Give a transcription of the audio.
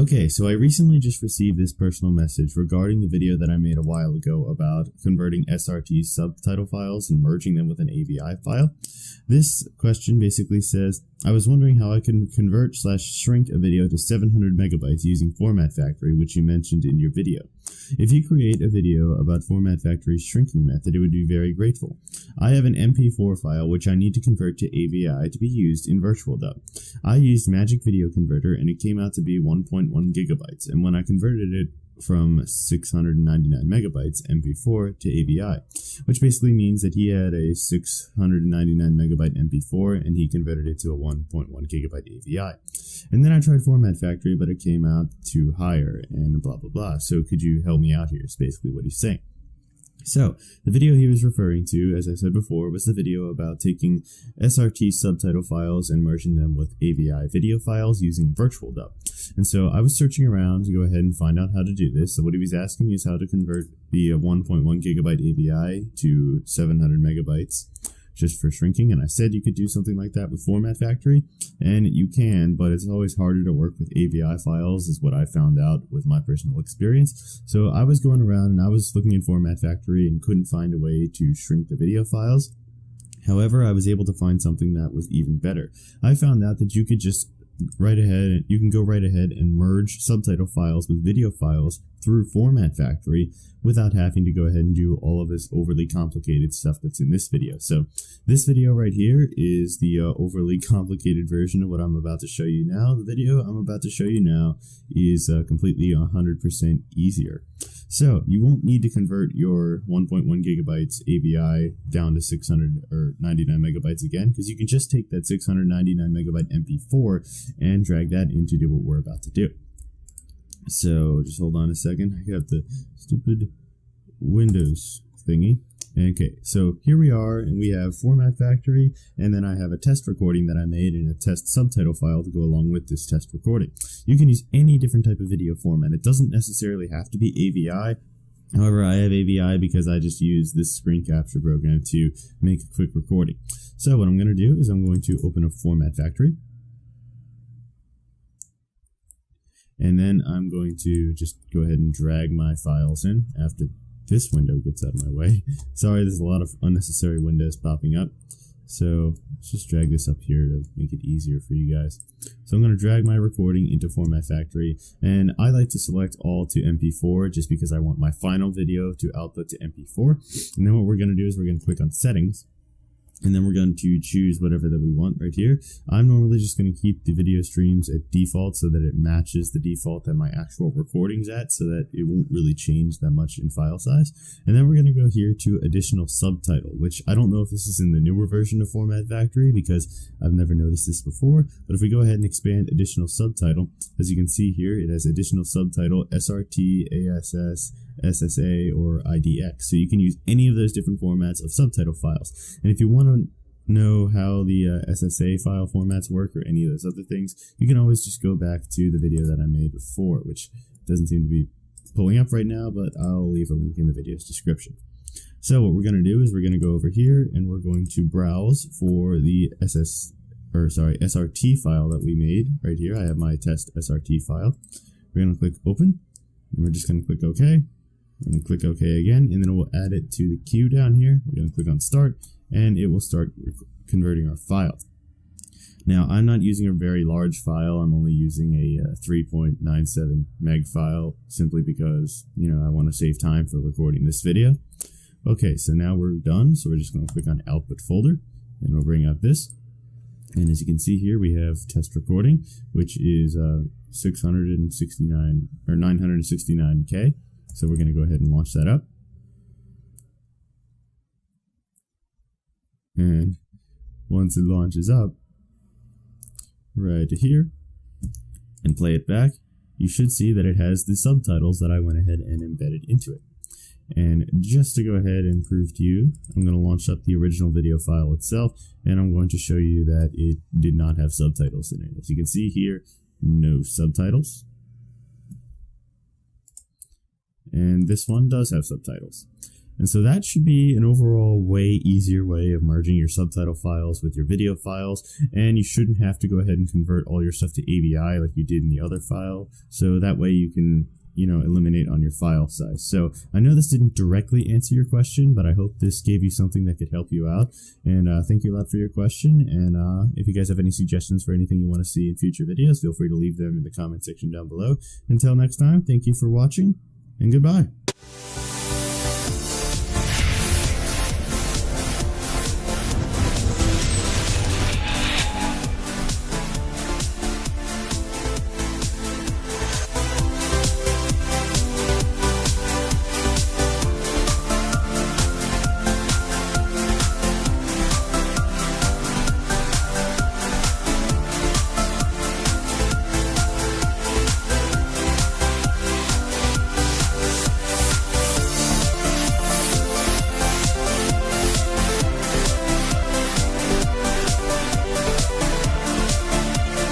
Okay, so I recently just received this personal message regarding the video that I made a while ago about converting SRT subtitle files and merging them with an AVI file. This question basically says, I was wondering how I can convert/shrink a video to 700 megabytes using Format Factory, which you mentioned in your video. If you create a video about Format Factory's shrinking method, it would be very grateful. I have an MP4 file which I need to convert to AVI to be used in VirtualDub. I used Magic Video Converter and it came out to be 1.1 gigabytes, and when I converted it from 699 megabytes MP4 to AVI, which basically means that he had a 699 megabyte MP4 and he converted it to a 1.1 gigabyte AVI. And then I tried Format Factory, but it came out too higher and blah blah blah. So could you help me out here is basically what he's saying. So, the video he was referring to, as I said before, was the video about taking SRT subtitle files and merging them with AVI video files using VirtualDub. And so I was searching around to go ahead and find out how to do this. So what he was asking is how to convert the 1.1 gigabyte AVI to 700 megabytes just for shrinking, and I said you could do something like that with Format Factory, and you can, but it's always harder to work with AVI files is what I found out with my personal experience. So I was going around and I was looking in Format Factory and couldn't find a way to shrink the video files. However, I was able to find something that was even better. I found out that you could just you can go right ahead and merge subtitle files with video files through Format Factory without having to go ahead and do all of this overly complicated stuff that's in this video. So this video right here is the overly complicated version of what I'm about to show you now. The video I'm about to show you now is completely 100% easier. So you won't need to convert your 1.1 gigabytes AVI down to 699 megabytes again, because you can just take that 699 megabyte MP4 and drag that into what we're about to do. So just hold on a second. I got the stupid Windows thingy. Okay, so here we are, and we have Format Factory, and then I have a test recording that I made in a test subtitle file to go along with this test recording. You can use any different type of video format. It doesn't necessarily have to be AVI. However, I have AVI because I just use this screen capture program to make a quick recording. So what I'm going to do is I'm going to open up Format Factory. And then I'm going to just go ahead and drag my files in after this window gets out of my way. Sorry, there's a lot of unnecessary windows popping up. So let's just drag this up here to make it easier for you guys. So I'm going to drag my recording into Format Factory, and I like to select all to MP4 just because I want my final video to output to MP4. And then what we're going to do is we're going to click on Settings. And then we're going to choose whatever that we want right here. I'm normally just going to keep the video streams at default so that it matches the default that my actual recording's at, so that it won't really change that much in file size. And then we're going to go here to additional subtitle, which I don't know if this is in the newer version of Format Factory because I've never noticed this before. But if we go ahead and expand additional subtitle, as you can see here, it has additional subtitle SRT, ASS, SSA, or IDX. So you can use any of those different formats of subtitle files. And if you want to know how the SSA file formats work or any of those other things, you can always just go back to the video that I made before, which doesn't seem to be pulling up right now, but I'll leave a link in the video's description. So what we're going to do is we're going to go over here and we're going to browse for the SRT file that we made right here. I have my test SRT file. We're going to click open, and we're just going to click OK. I'm going to click OK again, and then we'll add it to the queue down here. We're going to click on Start, and it will start converting our file. Now, I'm not using a very large file. I'm only using a 3.97 meg file, simply because, I want to save time for recording this video. Okay, so now we're done. So we're just going to click on Output Folder, and we'll bring up this. And as you can see here, we have test recording, which is 669 or 969K. So we're going to go ahead and launch that up. And once it launches up, right here, and play it back, you should see that it has the subtitles that I went ahead and embedded into it. And just to go ahead and prove to you, I'm going to launch up the original video file itself, and I'm going to show you that it did not have subtitles in it. As you can see here, no subtitles. And this one does have subtitles. And so that should be an overall way easier way of merging your subtitle files with your video files. And you shouldn't have to go ahead and convert all your stuff to AVI like you did in the other file. So that way you can, eliminate on your file size. So I know this didn't directly answer your question, but I hope this gave you something that could help you out. And thank you a lot for your question. And if you guys have any suggestions for anything you want to see in future videos, feel free to leave them in the comment section down below. Until next time, thank you for watching, and goodbye.